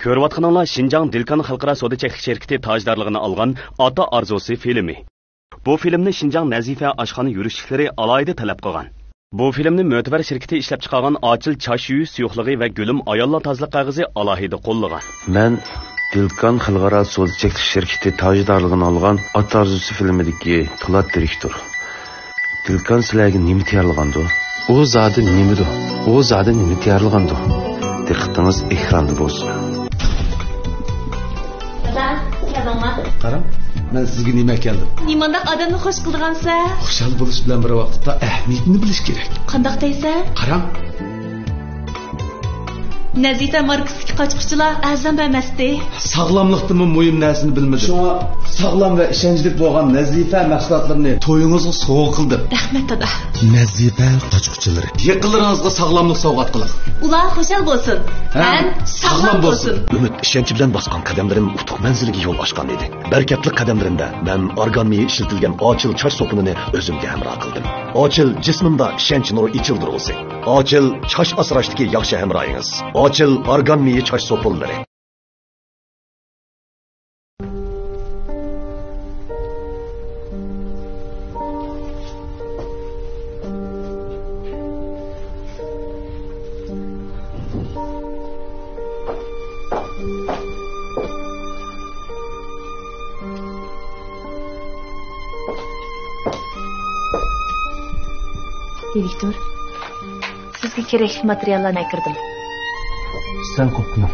Ko'rayotganinglar Şinjan Dilkan Xalqaro savdo cheklik şirkati tajdorligini olgan Ota Arzusi filmi. Bu filmni Şinjan Nazifa oshxona yurishliklari alohida talab qilgan. Bu filmni mo'tabar shirkati ishlab chiqargan Ochil Chash Yuyi suyuqligi va Gulim ayollar tozaliq qog'ozi alohida qo'llagan. Men Dilkan Xalqaro savdo cheklik shirkati tajdorligini olgan Ota Arzusi filmidagi Talat direktor. Dilkan sizlarga nima tayyorlagandi? O zodi nimidi? O zodi nima tayyorlagandi? Diqqatingiz ekranda bo'lsin. Qaram, men sizga nima keldim? Nimandaq odamni xush qilgansa? Xushal bo'lish bilan bir vaqtda ahamiyatini bilish kerak. Qandoq deysan? Qaram. Nazifa markasidagi qochqinchilar azam emasdi. Sog'lomlikdimi muhim narsani bilmadi. Shunga sog'lom va ishonchli bo'lgan Nazifa mahsulotlarini to'yingizga sovg'a qildim. Rahmat dada. Nazifa qochqinchilari. Yaqinlaringizga sog'lomlik sovg'at qiling. Ular xushal bo'lsin. Ham sog'lom bo'lsin. Ümit ishonch bilan bosgan qadamlarim utuq manziliga yo'l ochgan edi. Barkatli qadamlarimda men organ miyi ishlatilgan Ochil Chash so'pini o'zimga hamroh qildim. Ochil jismimda ishonch nuri ichildirulsi. Ochil chash asrashdagi yaxshi hamrohingiz. Ochil organ miyi chash so'pillari. Direktor, sizga kerakli materiallarni kirdim. Sen qo'pqin.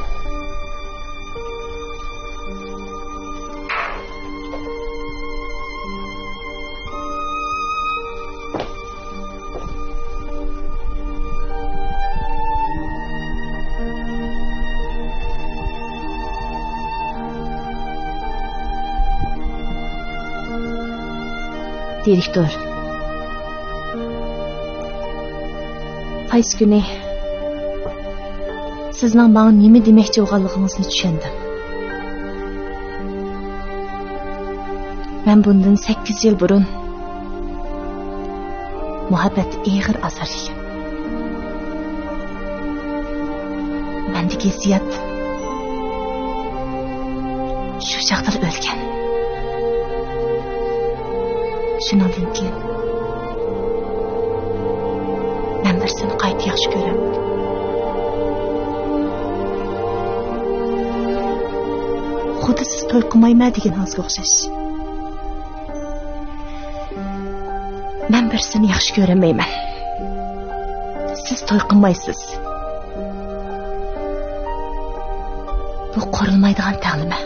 Direktor. Qaysi kuni sizning menga nima demoqchi bo'lganligingizni tushundim. Men bundan 8 yil burun muhabbat eg'ir asar ekan. Mendagi hissiyat shu chaqda o'lgan. Shundan keyin men birsini qayta yaxshi ko'raman. Xuddi siz to'y qilmayman degan hozga o'xshash. Men birsini yaxshi ko'ramayman. Siz to'y qilmaysiz. Bu qorilmaydigan ta'lima.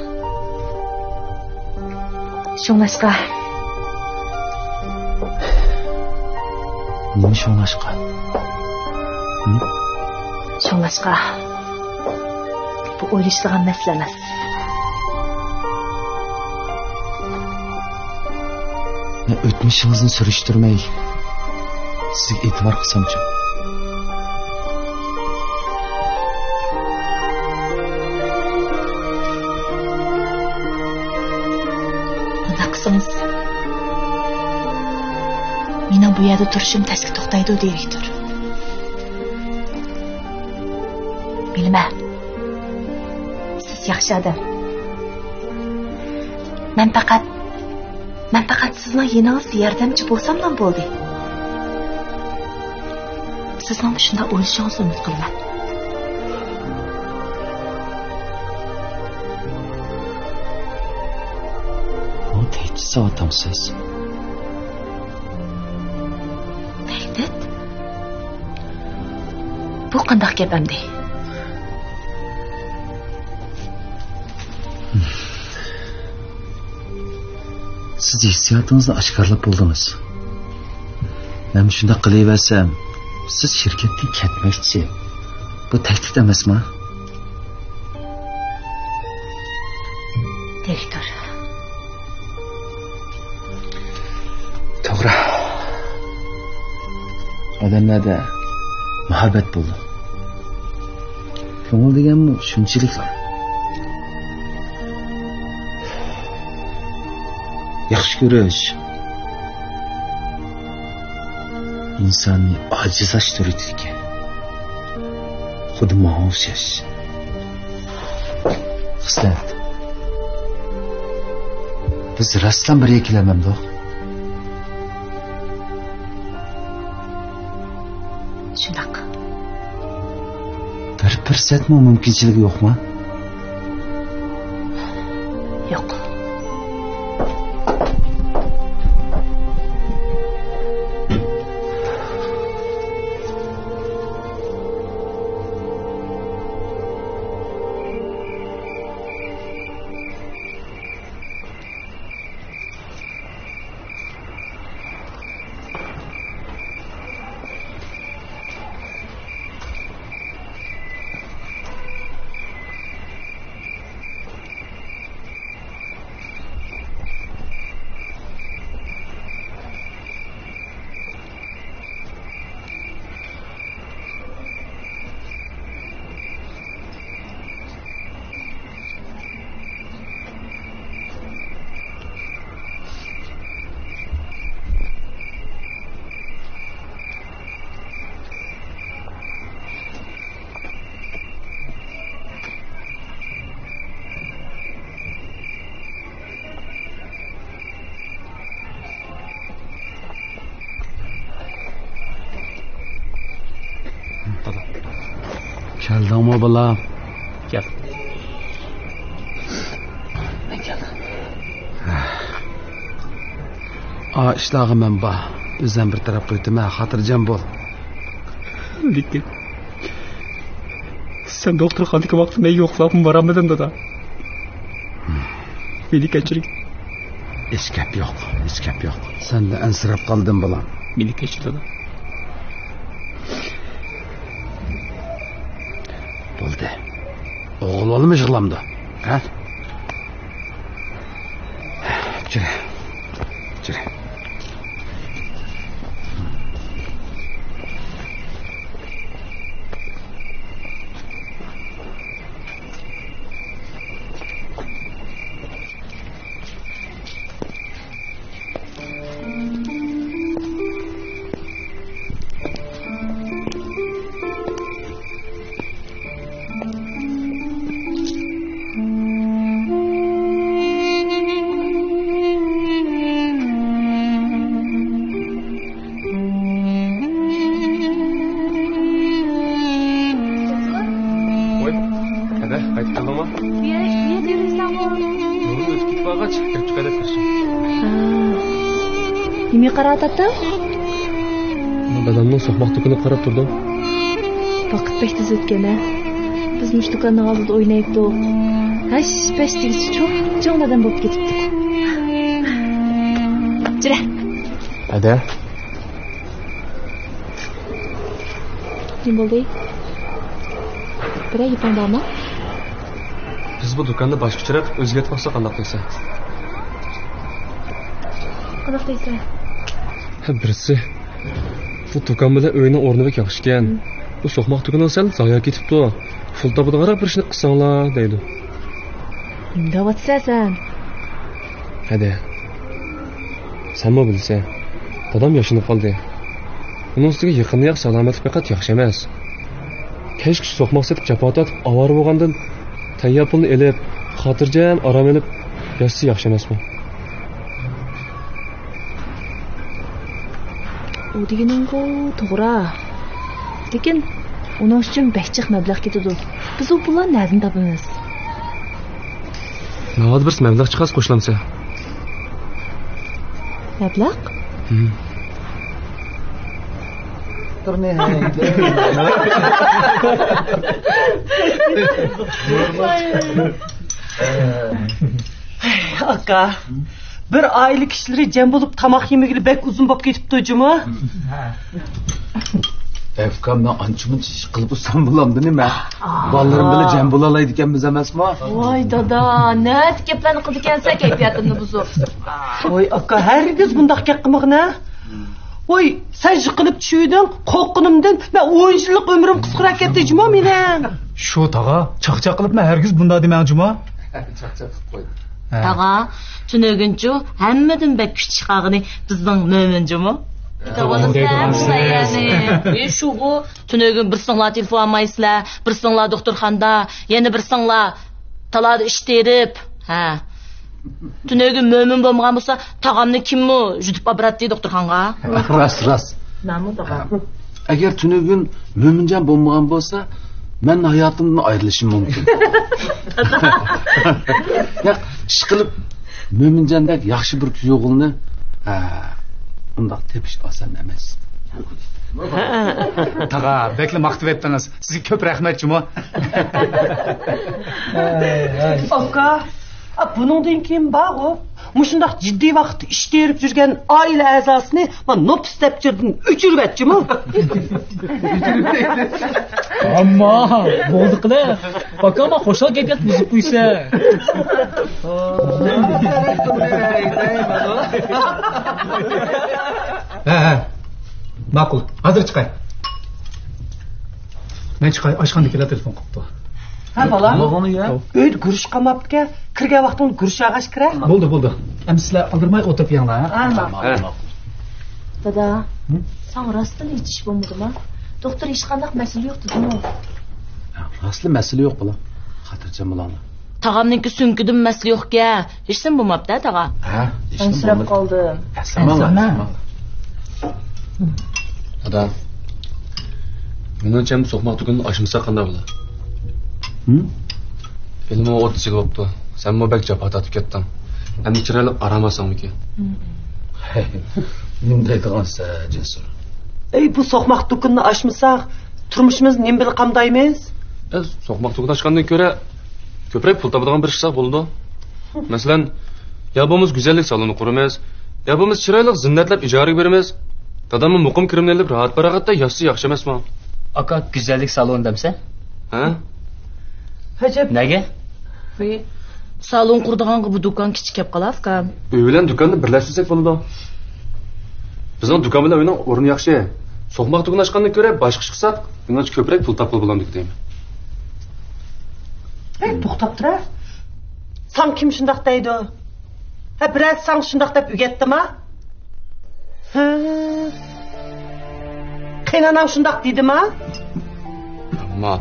Shunlashqa. Nima shunlashqa? Shunlashqa. Bu o'ylashadigan masala emas. Men o'tmishingizni surishtirmay sizga e'tibor qilsam-chi? Bunda qilsangiz mening bu yerda turishim tasga to'xtaydi, direktor. Bilmem. Siz yaxshi odam. Men faqat sizning yeningizga yordamchi bo'lsam-dan bo'ldi. Sizning shunday o'ylashingizni umid qilaman. O tehdit soatimsiz. Tehdit? Bu qanday gap endi? Siz hissiyotingizni oshkorlab bo'ldingiz. Men shunday qilaversam, siz shirkatdan ketmoqchi. Bu tahdid emasmi? Direktor. To'g'ri. Odamlarda muhabbat bo'ldi. Ko'ngil deganmi shunchalik. Yaxshi ko'rish insonni ojizlashtiradi ekan. Xuddi menga o'xshash. Xislat. Biz rastdan birga kelamamdiq. Shunaqa. Bir fursatmi mumkinchiligi yo'qmi? Yo'q. Keldingmi bolam? Gel. Men keldim. İşlag'im bor. O'zim bir taraf qo'ydim, xotirjam bo'l. Lekin sen doktorxonadagi vaqtimda yo'qlab boramadim dada. Meni kechiring. Hech gap yo'q. Sen de ansirab qolding bolam. Meni kechir dada. Bo'ldi. O'g'il olma yig'lamdi. Ha? Jira. Nima qaratdim? Dadamning so'qmoq do'konini qarab turdim. Vaqt pek tez o'tgan-a. Biz mush do'konning oldida o'ynaydik. Hash-pash degisi cho'ngnadan bo'lib ketibdik. Jira. Ada. Nima bo'ldi? Biroq yipam bormi? Biz bu do'konni boshqacharoq o'zgartmoqsa qanday qilsa? Qanaqa deysan? Birisi bu do'kon bilan uyning o'rniga kelishgan. Bu so'qmoq do'koni sal zoya ketibdi. Pul topadigan bir ishni qilsanglar deydi. Nima deyapsan? Hadi. Senmi bilsan? Dadam yashinib qoldi. Uning ustiga yaqinda salomatlik faqat yaxshi emas. Kechki so'qmoq setib japotat avor bo'lgandan tayyor pulni elib, xotirjam orom olib yashasi yaxshi emasmi? U deganing-ku to'g'ri. Lekin uning uchun behchiq mablag' ketadi. Biz u pullarni nazm topamiz. Nima bir mablag' chiqas qo'shlamsa? Mablag'? Aka, bir aile kişileri cem bulup tamak yemegili bek uzun bak geçip duycuma. Efkamdan ançımın qilib usam bulamdı nima? Ballarım bilan jam bo'lalaydi ekanmiz emasmi? Voy dada, ne gaplarni qildi ekansan kayfiyatimni buzib. Oy aka, herkes bundaq gap qilmoqna. Oy, sen yiqilib tushuding, qo'rqinimdan men 10 yillik umrim qisqarib ketdi juma mening. Shu tag'a, chaqchaq qilib men hargiz bunda demang juma. Chaqchaq qilib qo'y. Tag'a, tunugunchu hammadan bek kuch chiqag'ini bizning mo'minjimi? Şu bu tunugun bir singlar telefon olmaysizlar, bir singlar doktorxonada, yana bir singlar talada ish terib, ha. Tunegi mo'min bo'lmagan bo'lsa, tag'amni kimmi jutib obradi doktorxonga? Rast. Namu tag'am. Agar tunugin mo'minjon bo'lmagan bo'lsa, men hayotimdan ayrilishim mumkin. Ya, ish qilib mo'minjondek yaxshi bir kuyovg'ilni undaq tepish oson emas. Tağa, bekle maqtib etdiniz. Sizga ko'p rahmat Jumo. Aka, buningdan keyin ba'g'u mushundaq jiddiy vaqt ish terib yurgan oila a'zosini men nopis debchirdan o'chirib etdimi? Ammo bo'ldi-qila. Bakama xo'shal gap buzib qo'ysa. Ha. Ma'qul. Hozir chiqay. Men chiqay, oshxonaga kelib telefon qilibdi. Ha bola. Uyda guruch qamabga kirgan vaqtda guruch yog'ash kira. Bo'ldi. Endi sizlar aldirmay o'tirib yanglar, ha? Dada, sen rostdan ichish bo'lmadimi? Doktor hech qanday masala yo'q dedimi? Rostli masala yo'q bola. Xotirjam bo'linglar. Tag'amniki sumkidan masala yo'q-ku. Hech sim bo'lmabdi, taga. Ha, Men so'rab qoldim. Dada. Menimcha so'qmoq tugunni oshmasa qanday bo'ladi? Filmni o't ichiga olibdi. Sen bak javob tatib ketding. Endi chiroyli aramasangmi? Nima deydigansa, Jasur. Bu so'qmoq tugunni ochmasak, turmushimiz nima bilan qamdaymiz? So'qmoq tugunni ochgandan ko'ra ko'proq pul topadigan bir ish bo'ldi. Masalan, ya bo'lmasa go'zallik saloni quramiz, ya bo'lmasa chiroyli zinnatlab ijaraga beramiz. Dadamni muqim kriminallar rahat barag'atda yaxshi emasmi? Aka güzellik salonu demse? Ha? Hajab. Nega? Salon qurdiganga bu do'kon kichik kelib qolar-ku. Uy bilan do'konni birlashtirsak bo'ladi. Bizning do'kon bilan uyning o'rni yaxshi. So'qmoq do'kon ochgandan ko'ra boshqa ish qilsak, bundan ko'proq pul topib bo'ladi deyman. To'xtab tur. Sen kim shundoq deydi? Biroz sen shundoq deb o'rgatdimi? Qaynonam shundoq dedimi? Ammo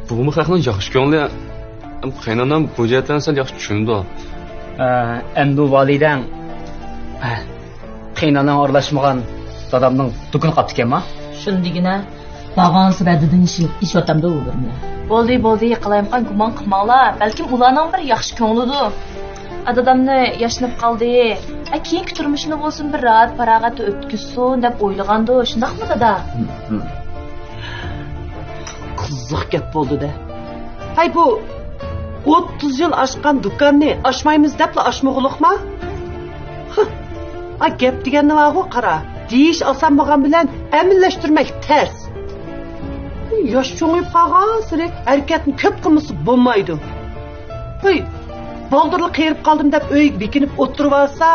bu muhaqning yaxshi ko'ngli. Qaynonam bu jihatdan sal yaxshi tushundi. Endi validang qaynonang aralashmagan dadamning do'koni qapti ekanmi? Shundigina bag'onsi badidan ish yotamda u birni. Bo'ldi, qalayimqan gumon qilmanglar. Balkim ularning bir yaxshi ko'nglidir. Dadamni yashnab qoldi. Keyingi turmushini bo'lsin bir rahat farog'at o'tkazsin deb o'ylagandi. Shundaqmi dada? Qiziq gap bo'ldi-da. Hay bu 30 yil ochgan do'konni ochmaymiz debla ochmoqliqmi? Gap deganni vaqo qara. Deyish oson bo'lgan bilan amillashtirmak ters. Yosh cho'ngib qolgan harakatni ko'p qilmasa bo'lmaydi. Boldurli qiyirib qoldim deb uyga bekinib o'tirib olsa,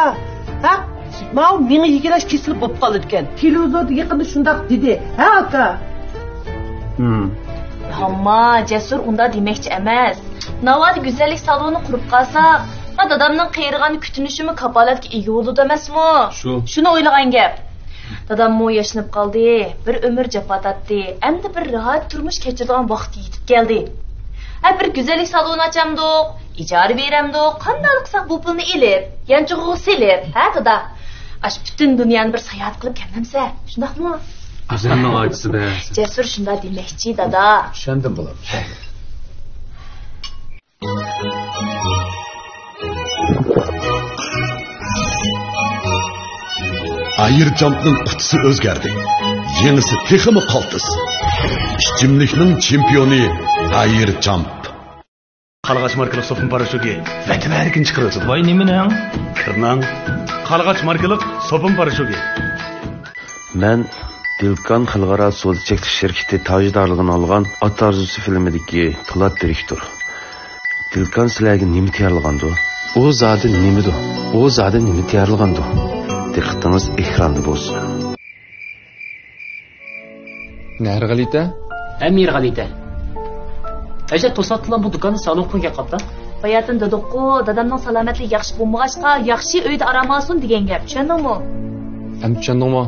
mau meni yigirash kesilib bo'lib qoldi ekan. Televizorda yaqinda shundoq dedi. Ha aka. Hamma Jasur unda demoqchi emas. Navod güzellik saloni qurib qolsa, dadamning qiyirg'ani kutinishimi kapolatga ega bo'ldi emasmi? Shuni o'ylagan gap. Dadammo yashnab qoldi, bir umr jafo tortdi. Endi bir rahat turmush kechiradigan vaqt yetib keldi. Bir güzellik saloni ochamdiq, ijara beramdiq, qanday qilsak bu pulni elib, yanchig'iga silib, dada. Butun dunyoni bir sayohat qilib kelmamsa, shundaqmi? O'zimning ojizi be. Jasur shunda demoqchi dada. Tushundim bo'lar. Ayirjumpning qutisi o'zgardi. Yengisi texmi qaltis. Ishchimlikning chempioni Ayirjump. Qalg'ach markali sopun parashugi vatva erkin chiqaradi. Voy nimaning? Kirnang. Qalg'ach markali sopun parashugi. Men Dilkan xalqaro so'z chekish shirkati tajdorligini olgan Ot arzusi filmidagi Talat direktor. Dilkan sizlarga nima tayyorlagandi? U zodi nimidi? U zodi nima tayyorlagandi? Diqqatingiz ekranda bo'lsin. Narg'alita? Amir G'alita. Aja to'satlan bu do'konni salon qilgan qapta. Bayatin dedik-ku, dadamning salomatligi yaxshi bo'lmag'achqa, yaxshi uyda aramasin degan gap. Tushundingmi? Ham tushundingmi?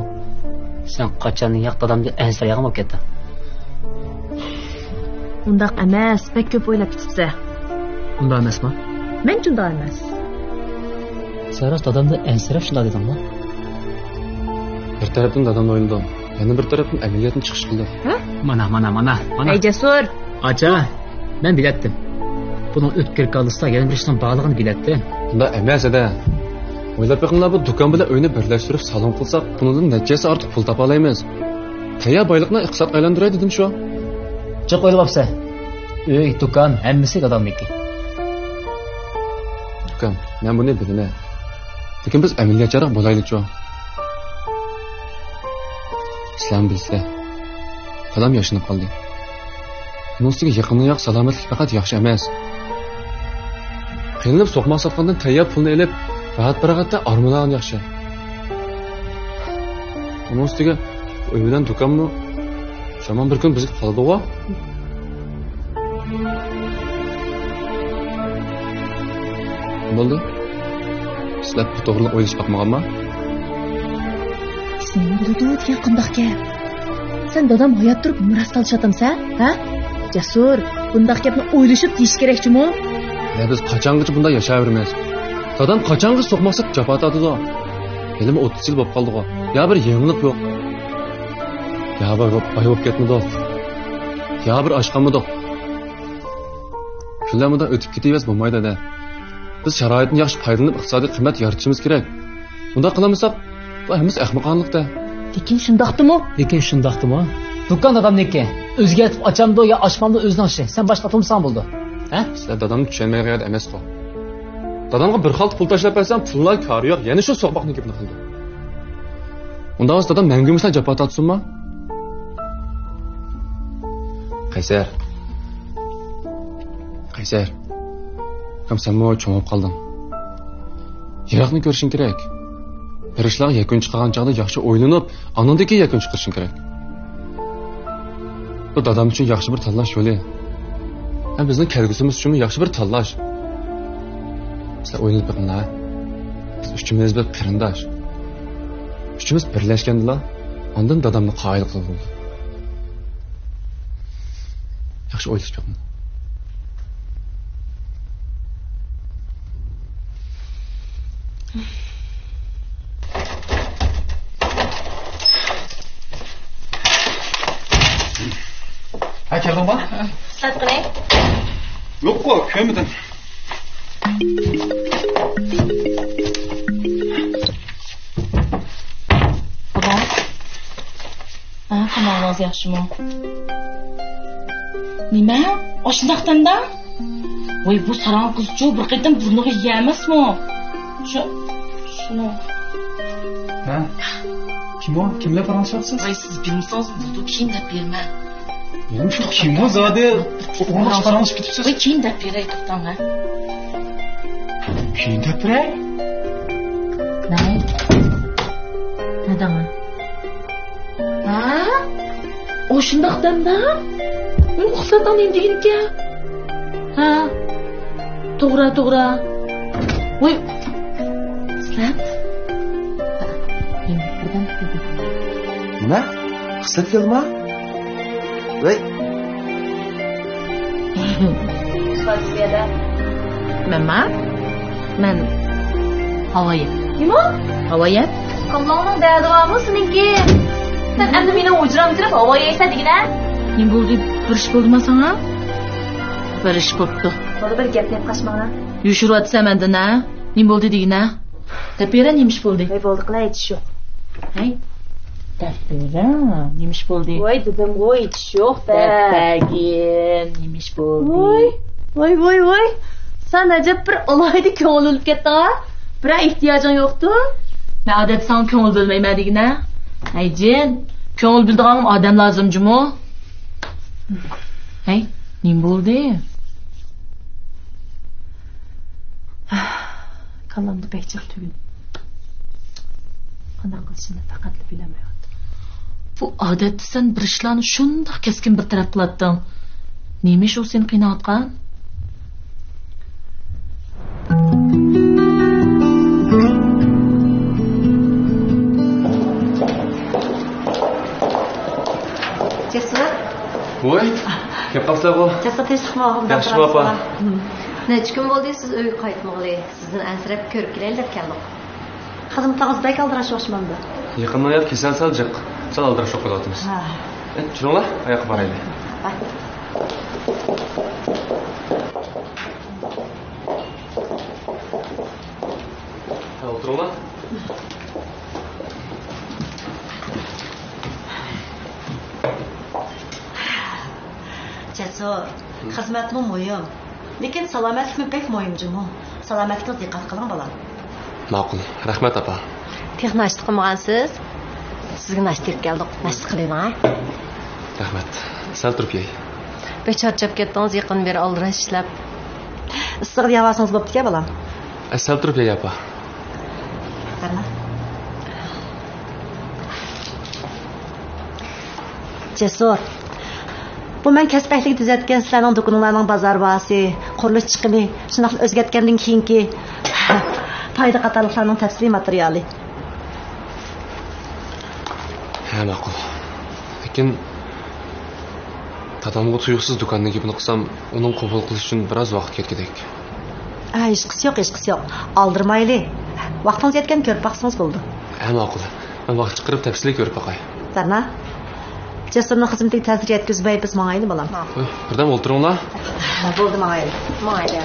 Sen qachon yoq dadamga ansirayam bo'lib ketdi. Undaq emas, pek ko'p o'ylab ketibsiz. Unda emasmi? Men shunday emas. Saras dadamni ensirab shunday dedingmi? Bir tarafdan dadamni o'yladim, yana bir tarafdan amaliyotni chiqish qildi. Mana. Ey Jasur. Acha, men biletdim. Bunun o'tkir qolsa yana bir ishning bog'lig'ini biletdim. Bunda emas edi. O'ylab beqinglar bu do'kon bilan uyni birlashtirib salon qilsak, bundan nechasi ortiq pul topa olamiz. Tayyor boyliqni iqtisod aylantiray dedim shu. Chiq o'ylabsa. Uy, do'kon hammasi dadamniki. Do'kon, men buni bilaman. Lekin biz amaliyotchiroq bo'laylik-ku. Islam bilsa, qalam yashinib qoldi. Bunisiga yaqinroq salomatlik faqat yaxshi emas. Qiynalib so'qmoq sotgandan tayyor pulni olib, rahat bir armulagan yaxshi. Bunisiga uy bilan do'konmi? Shamon bir kun bizga qoldi-ku. Bo'ldi? Sizlar bu to'g'ri o'ylash baqmaganmi? Sen bo'ldi degan qandoq gap? Sen dadam hayot turib miras qilshatamsan, ha? Jasur, bundaq gapni o'ylashib deyish kerak-chimi? Ya biz qachongacha bunda yashayveramiz? Dadam qachongacha so'qmoqsa jafo tortadi. Elim 30 yil bo'lib qoldi-ku. Ya bir yangilik yo'q. Ya bir boy bo'lib ketmadi. Ya bir oshqanmadi. Kunlardan o'tib ketaymiz bo'lmaydi-da. Biz sharoitni yaxshi foydalanib iqtisodiy qiymat yaratishimiz kerak. Bunda qilmasak, bu hammasi ahmoqonlikda. Lekin shundoqdimi? Do'kon dadamniki. O'zgartib ochamdi yo ochmamdi o'zining ishi. Sen boshqa qilmasan bo'ldi. Ha? Sizlar dadamni tushunmaygan emas-ku. Dadamga bir xalt pul tashlab bersam, pullar kari yo'q. Yana shu so'qmoqni gapni qildi. Unda o'z dadam mengumislar jafo tortsinmi? Qaysar. Kam senmi cho'mib qolding. Yiroqni ko'rishing kerak. Bir ishlar yakun chiqqan chog'da yaxshi o'ylanib, anondagi yakun chiqarishing kerak. Bu dadam uchun yaxshi bir tanlash yo'li. Ham bizning kelgusimiz uchun yaxshi bir tanlash. Sizlar o'ylab beqinglar. Biz uchimiz bir qarindosh. Uchimiz birlashgandilar, ondan dadamni qoyil qildi. Yaxshi o'ylash beqinglar. Ha, keldingmi? Sat qiling. Yo'q-ku, ko'rmadim. Hammamiz yaxshimi? Nima? Oshundoqdan-da? Voy, bu saron qizchu bir qaytam burniga yemasmi? Shuni. Ha? Kim o? Kimlar faransyapsiz? Voy, siz bilmisiz, bu keyin deb berma. Benim şu kim o zade? O'g'rish faransyap ketibsiz. Voy, keyin deb beray, to'xtang. Keyin deb beray? Neden? Ha? Oshundoqdan-da? Ruxsatan endiginga. Ha? To'g'ri. Voy, Islat. Nima? Xislat keldimi? Voy. Sotsiyada. Men Havoyat. Nima? Havoyat? Allohning derdi bormi seninki? Sen endi meni o'jram kirib havoga esa degina? Ne bo'ldi? Bir ish bo'ldimi sana? Bir ish bo'pti. Bo'ldi bir gap deb qochmag'an. Yushiryapsan endi-na? Ne bo'ldi degina? Tapira nima ish bo'ldi? Voy bo'ldi qilay aytish yo'q. Hey. Tapira nima ish bo'ldi? Voy dedim, voy aytish yo'q-da. Tapagin nima ish bo'ldi? Voy. Sen acaba bir olayda ko'ngil olib ketding-a? Bir ehtiyojing yo'qdi? Men odatsan ko'ngil bilmayman degina. Ayjin, ko'ngil bildigan odam lozimmi? Hey, nima bo'ldi? Kallamda behçet tügün. Qanday qilishini faqat bilmayapti. Bu odatda sen bir ishlarni shundoq keskin bir taraf qilading. Nima ish u seni qiynayotgan? Jasur. Voy, kelib qolsa bu. Jasur tez chiqmoqim. Yaxshi opa. Neçə gün oldu siz öyle qayıtmalı. Sizin ensirep körüp gelirler keldik. Xizmatlarınız bek aldıraş oxşamamdı. Yaqın ayaq kesel salcıq. Sal aldıraş oqylatımız. Şunlar ayağa baraylı. Bay. Oturun. Cesur, xizmatmi muhim. Lekin salomatlikmi pek muhimjimi? Salomatlikka diqqat qiling bolam. Ma'qul. Rahmat apa. Texnik nashta qilmagansiz. Sizga nashta berib keldik. Nashta qiling, ha? Rahmat. Sal turib yey. Bek charchab ketdingiz, yaqin beri aldirash ishlab. Issiq yevasangiz bo'pti-ku, bolam. Sal turib yey apa. Qarma. Cesur. Bu men kasbahlik tuzatgan sizlarning do'koninglarning bozor bahsi, qurilish chiqimi, shunday o'zgartgandan keyingi foyda qatorliqlarning tafsiliy materiali. Ha, ma'qul. Lekin dadamga tuyuqsiz do'konni gapini qilsam, uning qabul qilish uchun biroz vaqt ketgidek. Hech qisi yo'q. Aldirmayli. Vaqtingiz yetgan ko'rib baqsangiz bo'ldi. Ha, ma'qul. Men vaqt chiqarib tafsiliy ko'rib baqay. Tarna. Cesurning xizmatiga ta'sir yetkazmay biz mangayli bolam. Birdan o'tiringlar. Bo'ldi mangayli. Mangayli.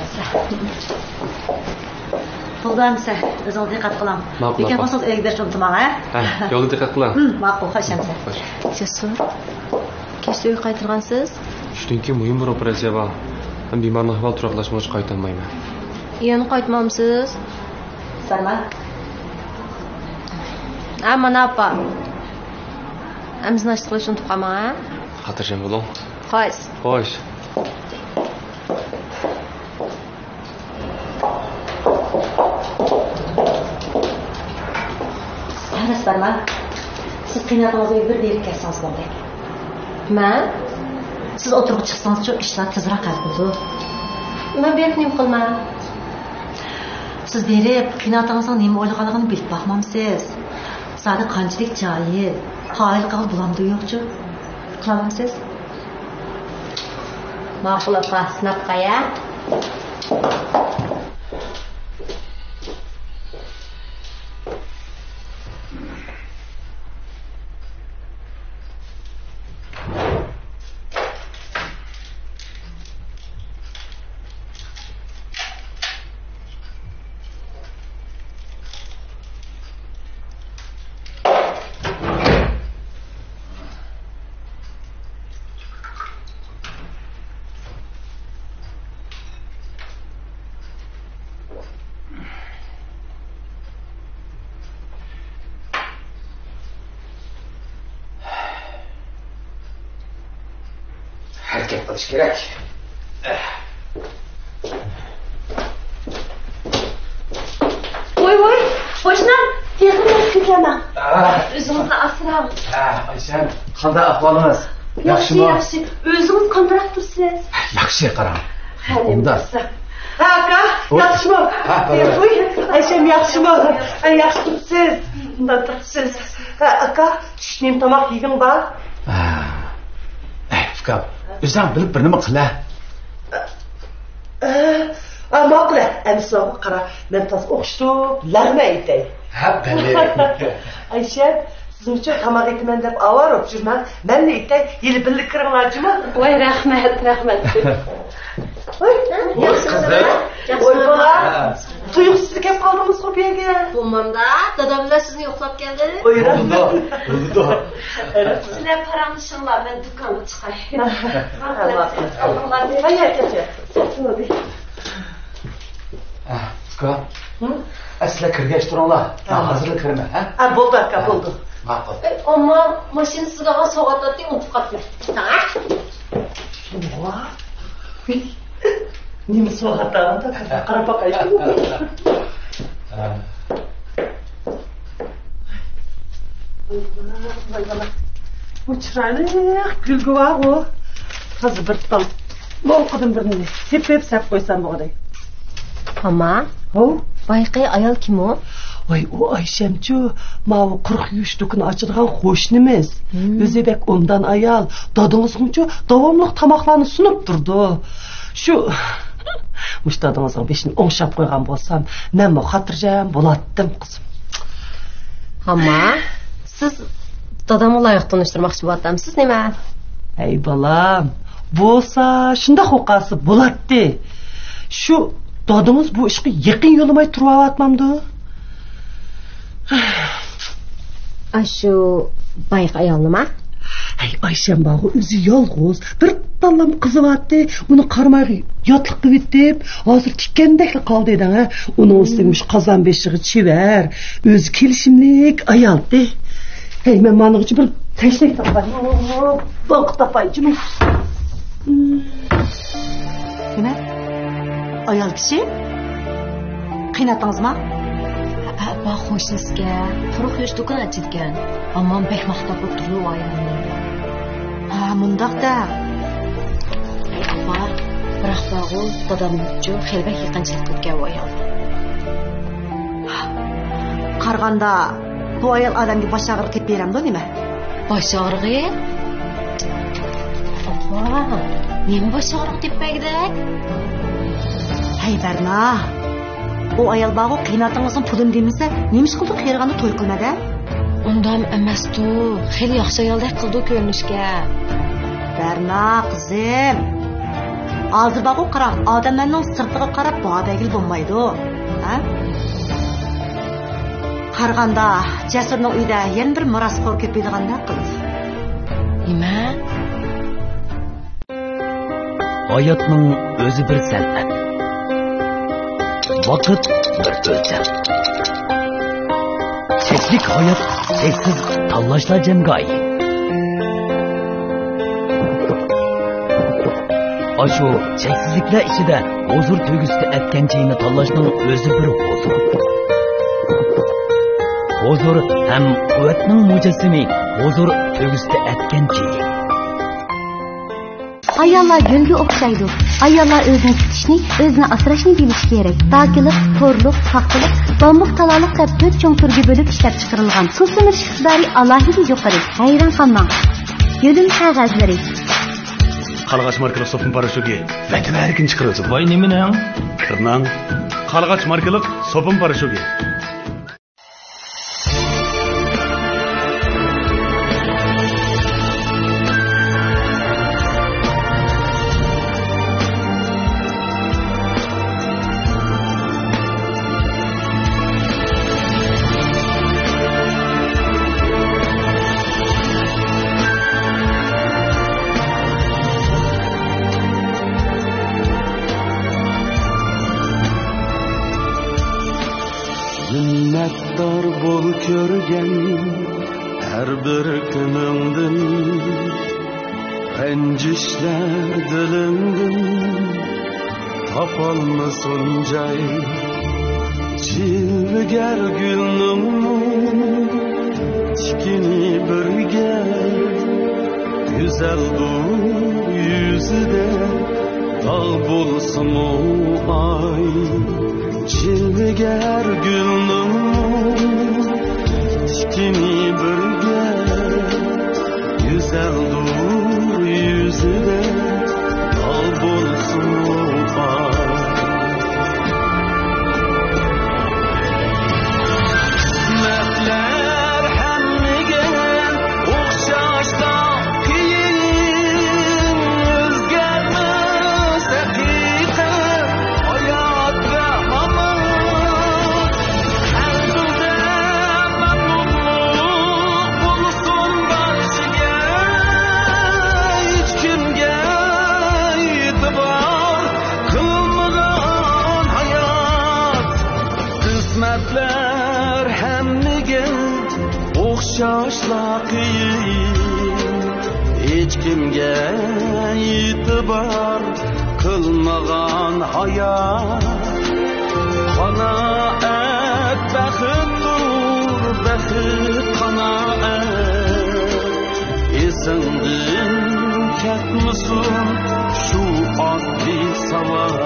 Bo'ldi-amsa, o'zingiz diqqat qiling. Lekin bo'lsangiz uyga berish unutmang, ha? Ha, yo'lda diqqat qiling. Ma'qul, xo'sh-amsa. Cesur. Kechda uyga qaytgansiz? Shundan keyin muhim bir operatsiya bor. Men bemorning ahvoli turaqlashmoqchi qaytolmayman. Yana qaytmamsiz? Sarma. Mana apa. Amz nashta qilishni unutib qolma, ha? Xotirjam bo'ling. Xo'sh. Xo'sh. Sarma. Siz qiynatingizga bir berib kelsangiz bo'ldi. Men siz o'tirib chiqsangiz-chi, ishlar tezroq hal bo'ldi. Men berib nim qilma. Siz berib qiynatingizning nima o'ylaganligini bilib baxmamsiz. Sadi qanchalik joyi, qoyil qil bulamdi yo'qchi. Qilamsiz? Ma'qul opa, sinab qo'ya. Hareket qilish kerak. Voy, qo'shnim, texnik ketaman. O'zingizni asrang. Ayshan, qanday ahvolingiz? Yaxshimi? Yaxshi. O'zingiz qanday tursiz? Yaxshi, qarang. Unda. Aka, yaxshimi? Ayshan yaxshimi? Yaxshi tursiz. Bundan tursiz. Aka, tushning tomoq yegin bor? Fikab, o'zing bilib bir nima qila. Ma'qul, amso qara, men tas o'qishdim, larma aytay. Ha, bali. Ayshan, sizning uchun tomoq aytaman deb avorib jurman. Menni aytay, yili birlik kiringlarjimi? Voy, rahmat. Voy, qizim. Voy, bola. Tuyuqsiz kelib qoldingiz bu yerga. Bo'lmamda, dadamlar sizni yo'qlab keldi. Bo'ldi. Sizlar paramlashinglar, men do'konga chiqay. Fikab. Asla kirgach turinglar. Hozirlik kirma, ha? Bo'ldi aka, bo'ldi. Ma'qul. Ammo mashina sizga soatda unutib qoldim. Nima soatda? Qarab boqay. Bu chiroyli kulguva u. Hozir bir tutam o'qidim birini. Sepib qo'ysam bo'g'day. Ama, bayqay ayol kim o? Voy, o Ayshamchu, mavi quruq yuvish do'koni ochirgan qo'shnimiz. O'zi bek undan ayol, dadangizg'uncha davomli tomoqlarni sunib turdi. Shu Müştadığınızın beşini oңşap koygan bolsam, nemi hatırjam bolattım kızım. Ama siz dadamı layık tanıştırmakçı bolamsiz nima? Ey balam, bolsa şunda hokası bolattı. Şu dadınız bu işi yakın yolumay turup atmamdı. Şu bayık ayolnima? Hey Ayşem bağı özü yalğız bir dallam kızı vatdı. Onu karmayı yatlık kıvittim. Hazır tikkendekli kaldı eden ha. Onu üstünmüş kazan beşiği çiver. Öz kelişimlik ayaldı. Hey men manığı için bir teşnek tapayım. Bak tapayım. Nima? Ayol kishi? Qiynatdingizmi? Bak hoşnizga quruq yosh do'kon ochgan. Ammam bek maqtab o'tirdi ayolni. Mundaqda. Bak, biroq bu dadamchu xelbek yaqinchilik qilgan ayol. Qarg'anda bu ayol odamga bosh og'riq qilib beramdi nima? Bosh og'rig'i? Nima bosh og'riq deb bagdak? Hey Berna. O ayol bağı qiynatingizning pulini demasa, nemish qildi qiyirganda to'y qilmadi? Undan emas-tu. Xeyli yaxshi ayolday qildi ko'rinishga. Berna qizim. Hozir bağı qarab, odamlarning sirtiga qarab bo'dagil bo'lmaydi. Ha? Qarg'anda Jasurning uyida yana bir miros qolib ketadigan qildi. Nima? Hayotning o'zi bir san'at. Vaqt bir o'lcham. Cheklik hayot cheksiz tanlashlar jamgoyi. Ashu cheksizliklar ichida huzur tuyg'usida atganchini tanlashning o'zi bir huzur. Huzur ham quvvatning mujassimi, huzur tuyg'usida atganchi. Ayollar gölge o'xshaydi. Ayollar o'zini tutishni, o'zini asrashni bilishi kerak. Tokilik, to'rliq, paxtalik, bambuq talaliq deb 4 cho'ng turga bo'lib ishlab chiqarilgan. Susimirish iqtidori alohida yuqori. Hayron qolmang. Yo'lim qog'ozlari. Qalg'ach markalik sopun parashugi. Vatan erkin chiqaradi. Voy nimani? Kirnang. Qalg'ach markalik sopun parashugi. Minnettar bol körgen her bir günündün, rencişler dilindin, tapalmasın cay. Çilger gülnüm, tikini bürge, güzel bu yüzü de dal bulsun o ay. Çilger gülnüm, tikini bürge, güzel dur yüzü de dal bulsun ay. Mertler hemmigen okşaşta kiyin, özgermez hakikat hayat ve hamur. Kalbimde mutluluk bulsun barışıga, hiç kimge itibar kılmadan hayat. Kısmetler hemmigen okşaşla qiyin, hiç kimge itibar kılmagan hayat. Qanaat baxtdur, baxit qanaat, esingdin ketmisin shu oddiy savat.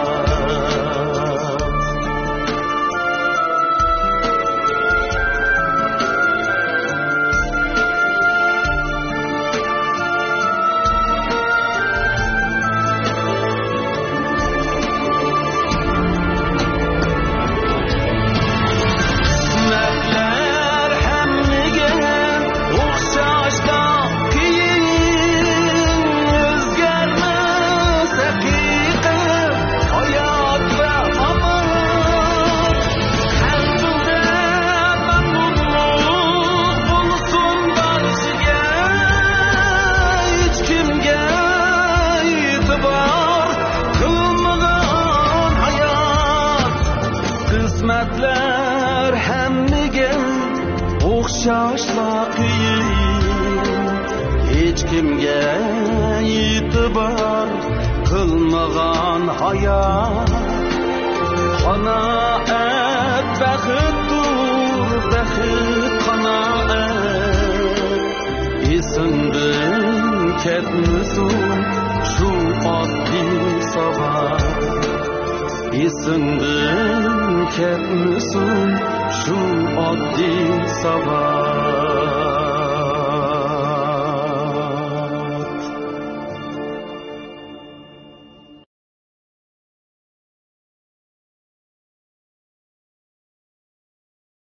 kimge itibar kılmagan hayat Kanaat baxittur baxit kanaat Esingdan ketmesin şu oddiy sabah Esingdan ketmesin şu oddiy sabah